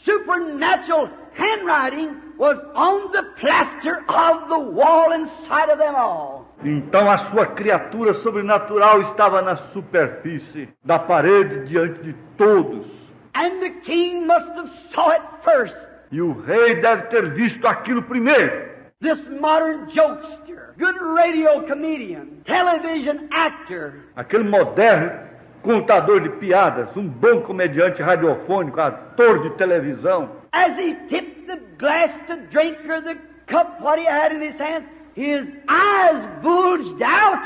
supernatural handwriting was on the plaster of the wall inside of them all. Então a sua criatura sobrenatural estava na superfície da parede diante de todos. And the king must have saw it first. E o rei deve ter visto aquilo primeiro. This modern jokester, good radio comedian, television actor, Aquele moderno contador de piadas, um bom comediante radiofônico, ator de televisão. as he tipped the glass to drink or the cup what he had in his hands, his eyes bulged out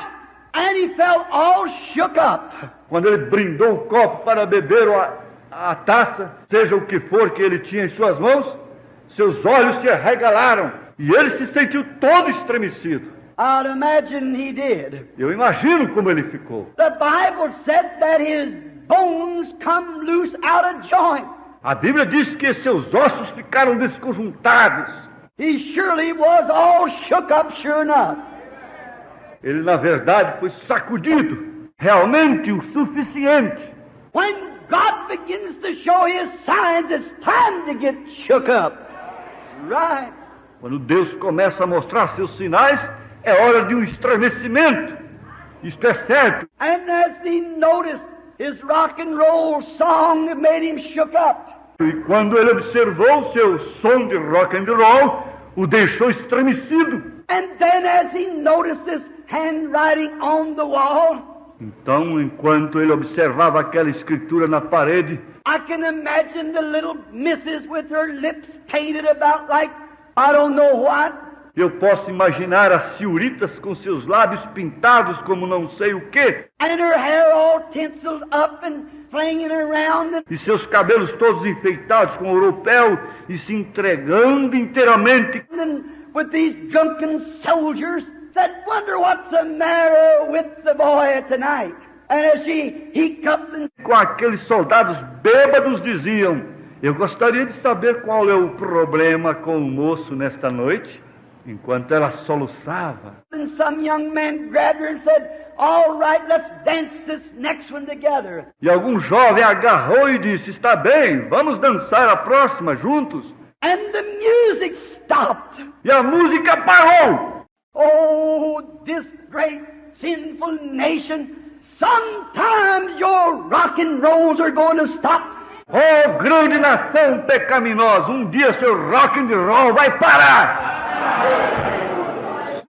and he felt all shook up. Quando ele brindou o copo para beber a taça, seja o que for que ele tinha em suas mãos, seus olhos se arregalaram e ele se sentiu todo estremecido. I'd imagine he did. Eu imagino como ele ficou. The Bible said that his bones come loose out of joint. A Bíblia diz que seus ossos ficaram desconjuntados. He surely was all shook up, sure enough. Ele, na verdade, foi sacudido, realmente o suficiente. When God begins to show his signs, it's time to get shook up. Right. Quando Deus começa a mostrar seus sinais, é hora de um estremecimento. Isto é certo. And as he noticed his rock and roll song that made him shook up, E quando ele observou seu som de rock and roll, o deixou estremecido. and then as he noticed this handwriting on the wall, Então, enquanto ele observava aquela escritura na parede, I can imagine the little missus with her lips painted about like I don't know what. Eu posso imaginar as senhoritas com seus lábios pintados como não sei o quê, and her hair all tinseled up and flinging around. e seus cabelos todos enfeitados com ouropel e se entregando inteiramente. And with these drunken soldiers said, wonder what's the matter with the boy tonight. And as she hiccuped and Com aqueles soldados bêbados diziam: eu gostaria de saber qual é o problema com o moço nesta noite. Enquanto ela soluçava, some young man grabbed her and said, all right, let's dance this next one together. e algum jovem agarrou e disse: está bem, vamos dançar a próxima juntos. And the music stopped. E a música parou. Oh, this great sinful nation, sometimes your rock and rolls are going to stop. Oh, grande nação pecaminosa, um dia seu rock and roll vai parar.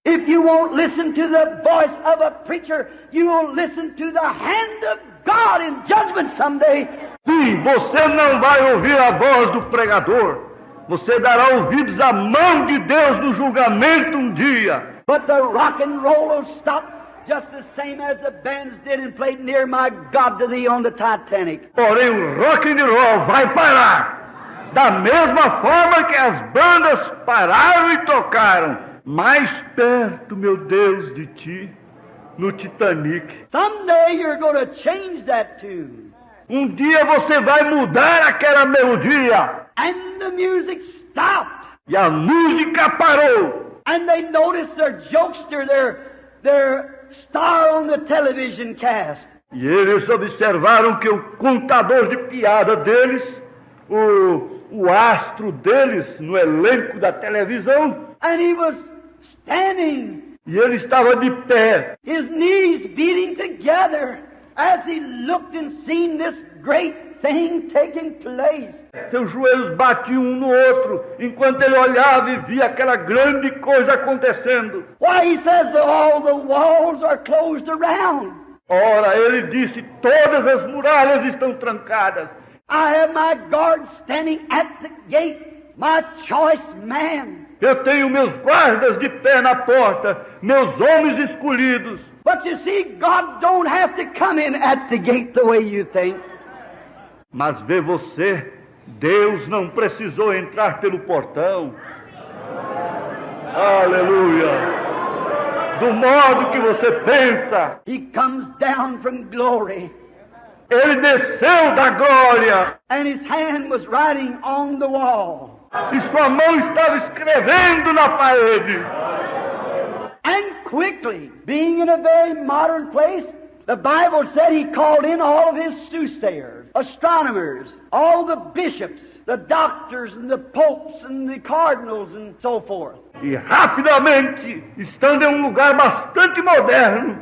If you won't listen to the voice of a preacher, you will listen to the hand of God in judgment someday. Sim, você não vai ouvir a voz do pregador. Você dará ouvidos à mão de Deus no julgamento um dia. But the rock and roll will stop just the same as the bands did and played Near My God to Thee on the Titanic. Porém, o rock and roll vai parar. Da mesma forma que as bandas pararam e tocaram mais perto, meu Deus, de ti, no Titanic. Someday you're going to change that tune. Um dia você vai mudar aquela melodia. And the music stopped. E a música parou. And they noticed their jokester, their star on the television cast. E eles observaram que o contador de piada deles, o astro deles no elenco da televisão, And he was standing, e ele estava de pé, his knees beating together as he looked and seen this great thing taking place. seus joelhos batiam um no outro, enquanto ele olhava e via aquela grande coisa acontecendo. Why, he says that all the walls are closed around. Ora, ele disse, todas as muralhas estão trancadas. I have my guards standing at the gate, my choice man. Eu tenho meus guardas de pé na porta, meus homens escolhidos. But you see, God don't have to come in at the gate the way you think. Mas vê você, Deus não precisou entrar pelo portão. Aleluia! Do modo que você pensa, He comes down from glory, ele desceu da glória and his hand was writing on the wall. e sua mão estava escrevendo na parede. And quickly, being in a very modern place, the Bible said he called in all of his soothsayers, astronomers, all the bishops, the doctors and the popes and the cardinals and so forth. E rapidamente, estando em um lugar bastante moderno,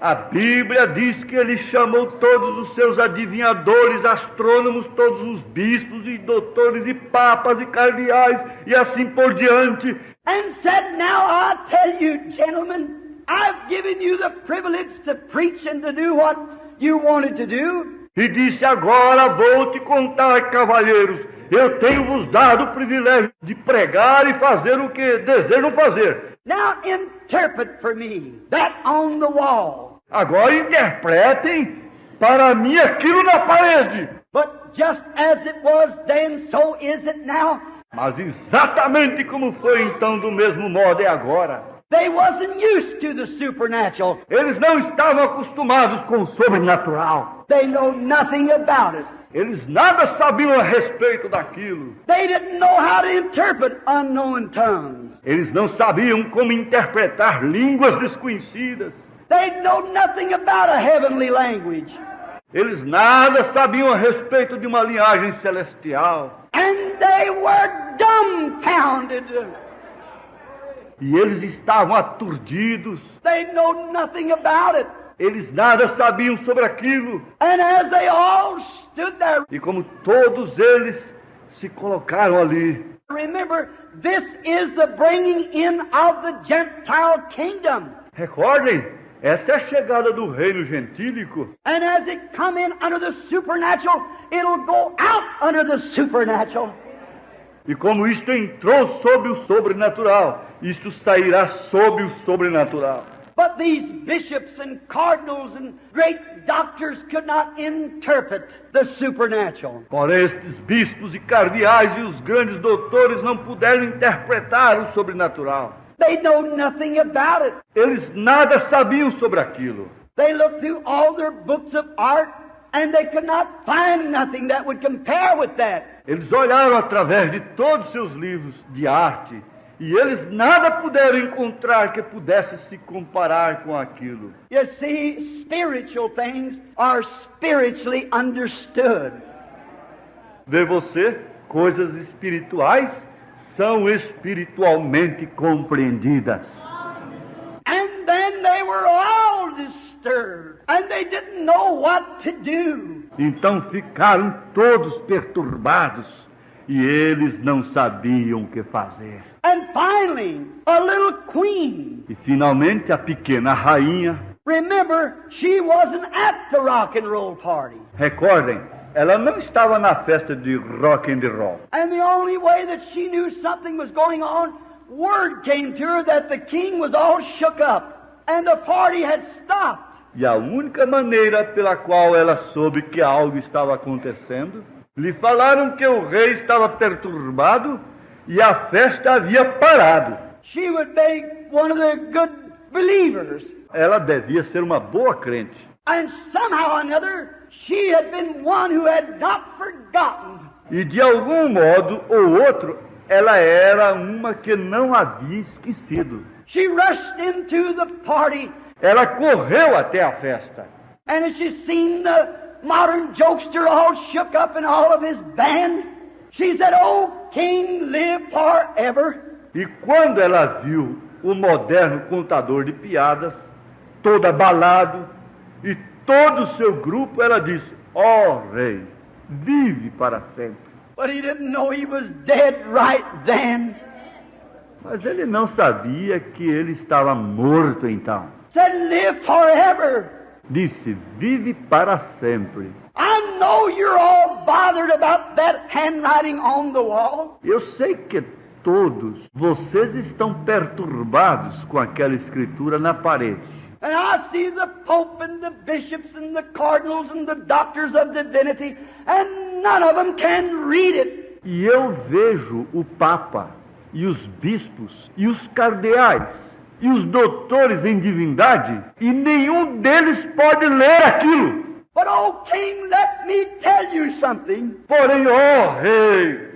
a Bíblia diz que ele chamou todos os seus adivinhadores, astrônomos, todos os bispos e doutores e papas e cardeais e assim por diante. And said, now I tell you, gentlemen, I've given you the privilege to preach and to do what you wanted to do. E disse, agora vou te contar, cavalheiros, eu tenho-vos dado o privilégio de pregar e fazer o que desejam fazer. Now interpret for me that on the wall. Agora interpretem para mim aquilo na parede. But just as it was then, so is it now. Mas exatamente como foi então, do mesmo modo é agora. They wasn't used to the supernatural. Eles não estavam acostumados com o sobrenatural. They know nothing about it. Eles nada sabiam a respeito daquilo. They didn't know how to interpret unknown tongues. Eles não sabiam como interpretar línguas desconhecidas. They know nothing about a heavenly language. Eles nada sabiam a respeito de uma linhagem celestial. And they were dumbfounded. E eles estavam aturdidos. They know nothing about it. Eles nada sabiam sobre aquilo. And as they all stood there, E como todos eles se colocaram ali, remember, this is the bringing in of the Gentile kingdom. recordem, essa é a chegada do reino gentílico. And as it come in under the supernatural, it'll go out under the supernatural. E como isto entrou sobre o sobrenatural, Isto sairá sob o sobrenatural. But these bishops and cardinals and great doctors could not interpret the supernatural. Porém, estes bispos e cardeais e os grandes doutores não puderam interpretar o sobrenatural. They know nothing about it. Eles nada sabiam sobre aquilo. They looked through all their books of art and they could not find nothing that would compare with that. Eles olharam através de todos os seus livros de arte e eles nada puderam encontrar que pudesse se comparar com aquilo. You see, spiritual things are spiritually understood. Vê você, coisas espirituais são espiritualmente compreendidas. And then they were all disturbed and they didn't know what to do. Então ficaram todos perturbados e eles não sabiam o que fazer. And finally, a little queen. E finalmente a pequena rainha, Remember, she wasn't at the rock and roll party. recordem, ela não estava na festa de rock and roll. And the only way that she knew something was going on, word came to her that the king was all shook up and the party had stopped. E a única maneira pela qual ela soube que algo estava acontecendo, lhe falaram que o rei estava perturbado e a festa havia parado. She would be one of the good believers. Ela devia ser uma boa crente. And somehow or another, she had been one who had not forgotten. E de algum modo ou outro, ela era uma que não havia esquecido. She rushed into the party, Ela correu até a festa. and as she seen the modern jokester all shook up and all of his band, she said, "Oh, King, live forever." E quando ela viu o moderno contador de piadas, todo abalado, e todo o seu grupo, ela disse: ó rei, vive para sempre. But he didn't know he was dead right then. Mas ele não sabia que ele estava morto então. Said, "Live forever." Disse: vive para sempre. I know you're all bothered about that handwriting on the wall. Eu sei que todos vocês estão perturbados com aquela escritura na parede. And I see the Pope and the bishops and the cardinals and the doctors of divinity, and none of them can read it. E eu vejo o Papa, e os bispos, e os cardeais, e os doutores em divindade, e nenhum deles pode ler aquilo. But, oh King, let me tell you something. Porém, ó rei,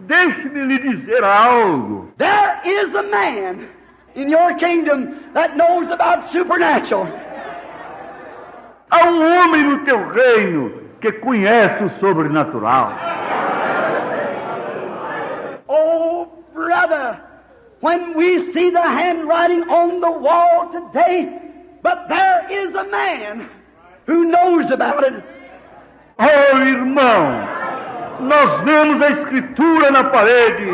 deixe-me lhe dizer algo. There is a man in your kingdom that knows about supernatural. Há um homem no teu reino que conhece o sobrenatural. Oh, brother, when we see the handwriting on the wall today, but there is a man who knows about it. Oh, irmão, nós vemos a escritura na parede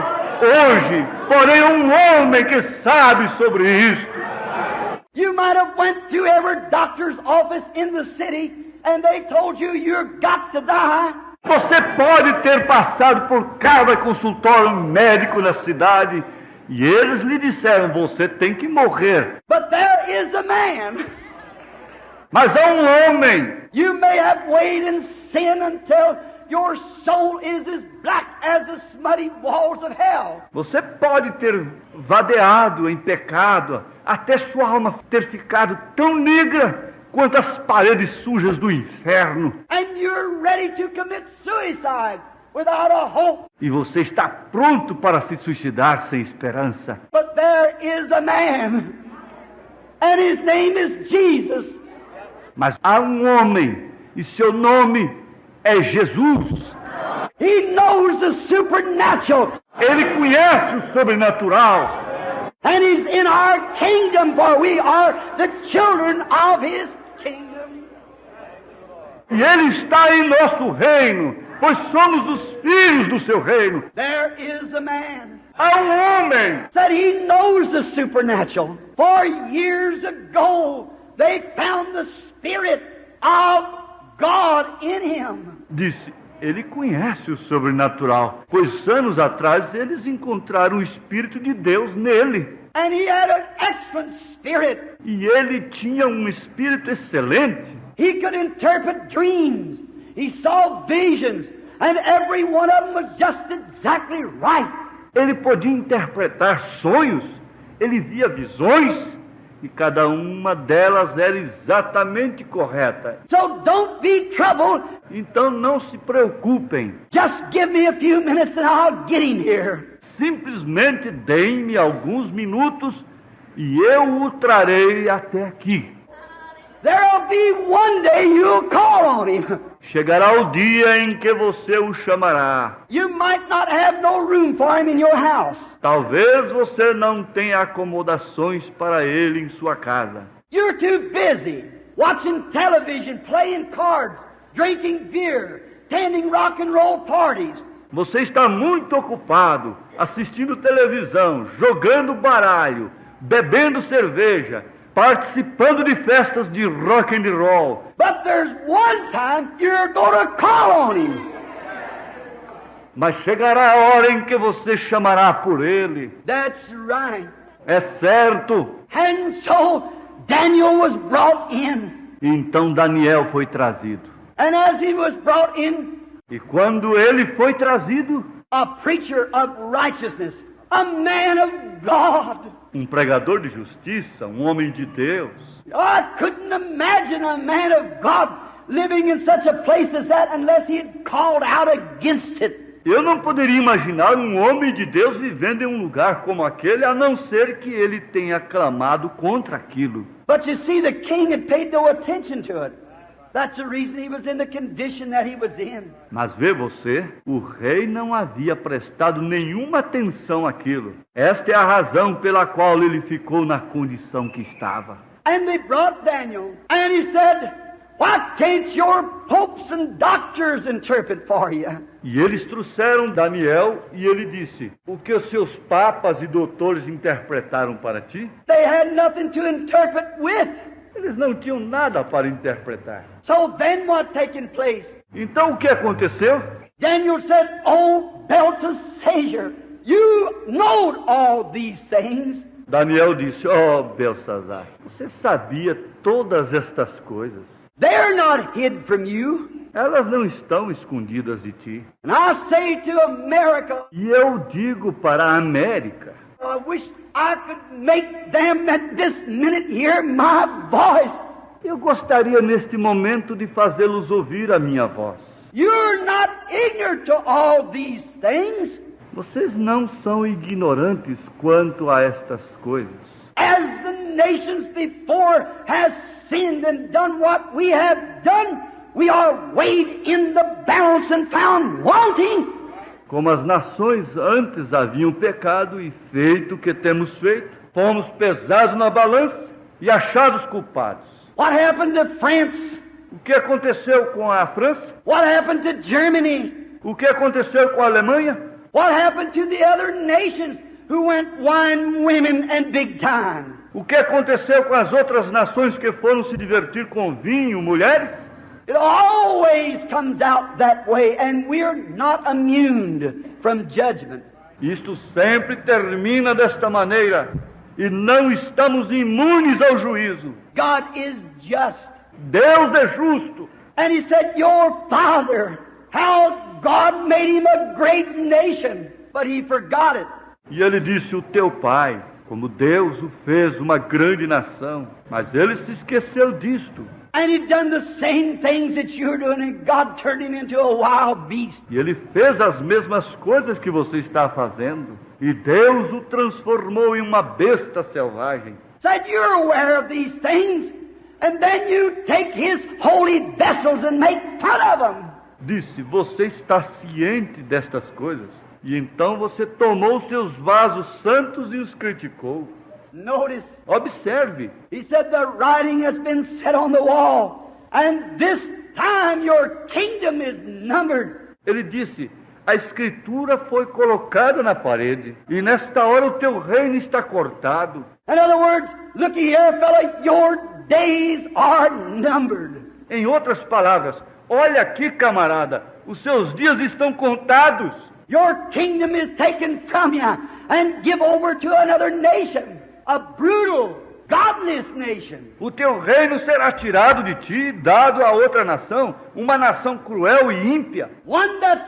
hoje, porém um homem que sabe sobre isto. You might have went to every doctor's office in the city and they told you you've got to die. Você pode ter passado por cada consultório médico na cidade e eles lhe disseram: você tem que morrer. But there is a man. Mas há um homem. You may have weighed in sin until your soul is as black as the smutty walls of hell. Você pode ter vadeado em pecado até sua alma ter ficado tão negra quanto as paredes sujas do inferno. And you're ready to commit suicide without a hope. E você está pronto para se suicidar sem esperança. But there is a man, and his name is Jesus. Mas há um homem, e seu nome é Jesus. He knows the supernatural, Ele conhece o sobrenatural. and he's in our kingdom, for we are the children of his kingdom. E Ele está em nosso reino, pois somos os filhos do seu reino. There is a man Há um homem. that he knows the supernatural. For years ago, they found the Spirit of God in him. Disse: ele conhece o sobrenatural, pois anos atrás eles encontraram o Espírito de Deus nele. And he had an excellent spirit. E ele tinha um espírito excelente. He could interpret dreams. He saw visions. And every one of them was just exactly right. Ele podia interpretar sonhos. Ele via visões. E cada uma delas era exatamente correta. So don't be troubled. Então não se preocupem. Just give me a few minutes and I'll get him here. Simplesmente deem-me alguns minutos e eu o trarei até aqui. There'll be one day you'll call on him. Chegará o dia em que você o chamará. You might not have no room for him in your house. Talvez você não tenha acomodações para ele em sua casa. You're too busy watching television, playing cards, drinking beer, attending rock and roll parties. Você está muito ocupado assistindo televisão, jogando baralho, bebendo cerveja, participando de festas de rock and roll. But there's one time you're going to call on him. Mas chegará a hora em que você chamará por ele. That's right. É certo. And so Daniel was brought in. Então Daniel foi trazido. And as he was brought in, E quando ele foi trazido, a preacher of righteousness, a man of God. um pregador de justiça, um homem de Deus. I couldn't imagine a man of God living in such a place as that unless he had called out against it. Eu não poderia imaginar um homem de Deus vivendo em um lugar como aquele, a não ser que ele tenha clamado contra aquilo. But you see, the king had paid no attention to it. That's the reason he was in the condition that he was in. Mas vê você, o rei não havia prestado nenhuma atenção àquilo. Esta é a razão pela qual ele ficou na condição que estava. And they brought Daniel, and he said, "Why can't your popes and doctors interpret for you?" E eles trouxeram Daniel e ele disse: o que os seus papas e doutores interpretaram para ti? They had nothing to interpret with. Eles não tinham nada para interpretar. So then what taking place? Então o que aconteceu? Daniel said, "Oh, Belteshazzar, you know all these things." Daniel disse: oh, Belsazar, você sabia todas estas coisas. They're not hid from you. Elas não estão escondidas de ti. And I say to America, E eu digo para a América, I wish I could make them at this minute hear my voice. eu gostaria neste momento de fazê-los ouvir a minha voz. You're not ignorant to all these things. Vocês não são ignorantes quanto a estas coisas. As the nations before has sinned and done what we have done, we are weighed in the balance and found wanting. Como as nações antes haviam pecado e feito o que temos feito, fomos pesados na balança e achados culpados. What happened to France? O que aconteceu com a França? What happened to Germany? O que aconteceu com a Alemanha? What happened to the other nations who went wine, women, and big time? O que aconteceu com as outras nações que foram se divertir com vinho, mulheres? It always comes out that way, and we're not immune from judgment. Isto sempre termina desta maneira e não estamos imunes ao juízo. God is just. Deus é justo. And he said, your father, how God made him a great nation, but he forgot it. E ele disse: o teu pai, como Deus o fez uma grande nação, mas ele se esqueceu disto. And he'd done the same things that you're doing, and God turned him into a wild beast. E ele fez as mesmas coisas que você está fazendo, e Deus o transformou em uma besta selvagem. Said, you're aware of these things, and then you take his holy vessels and make fun of them. Disse: você está ciente destas coisas, e então você tomou seus vasos santos e os criticou. Notice, Observe, he said, the writing has been set on the wall, and this time your kingdom is numbered. ele disse: a escritura foi colocada na parede, e nesta hora o teu reino está cortado. In other words, looky here, fella, your days are numbered. Em outras palavras, olha aqui, camarada, os seus dias estão contados. Your kingdom is taken from you and give over to another nation. a brutal, godless nation. O teu reino será tirado de ti e dado a outra nação, uma nação cruel e ímpia, One that's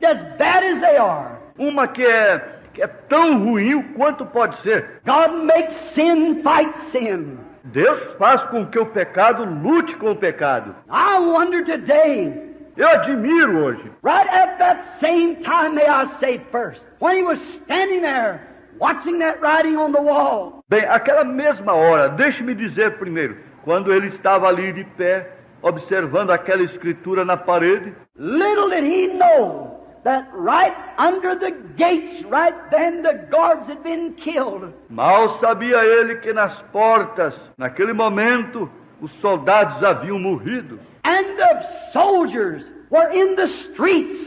as bad as they are. uma que é tão ruim quanto pode ser. God makes sin fight sin. Deus faz com que o pecado lute com o pecado. I wonder today, Eu admiro hoje, right at that same time, may I say first, when he was standing there watching that writing on the wall, bem, aquela mesma hora, deixe-me dizer primeiro, quando ele estava ali de pé, observando aquela escritura na parede, little did he know that right under the gates, right then, the guards had been killed. mal sabia ele que nas portas, naquele momento, os soldados haviam morrido. And the soldiers were in the streets,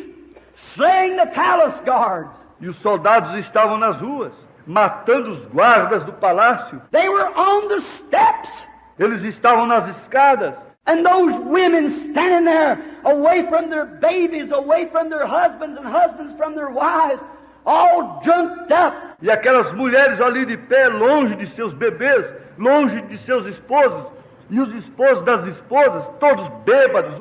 slaying the palace guards. E os soldados estavam nas ruas, matando os guardas do palácio. They were on the steps. Eles estavam nas escadas. And those women standing there, away from their babies, away from their husbands, and husbands from their wives, all jumped up. E aquelas mulheres ali de pé, longe de seus bebês, longe de seus esposos, e os esposos das esposas, todos bêbados,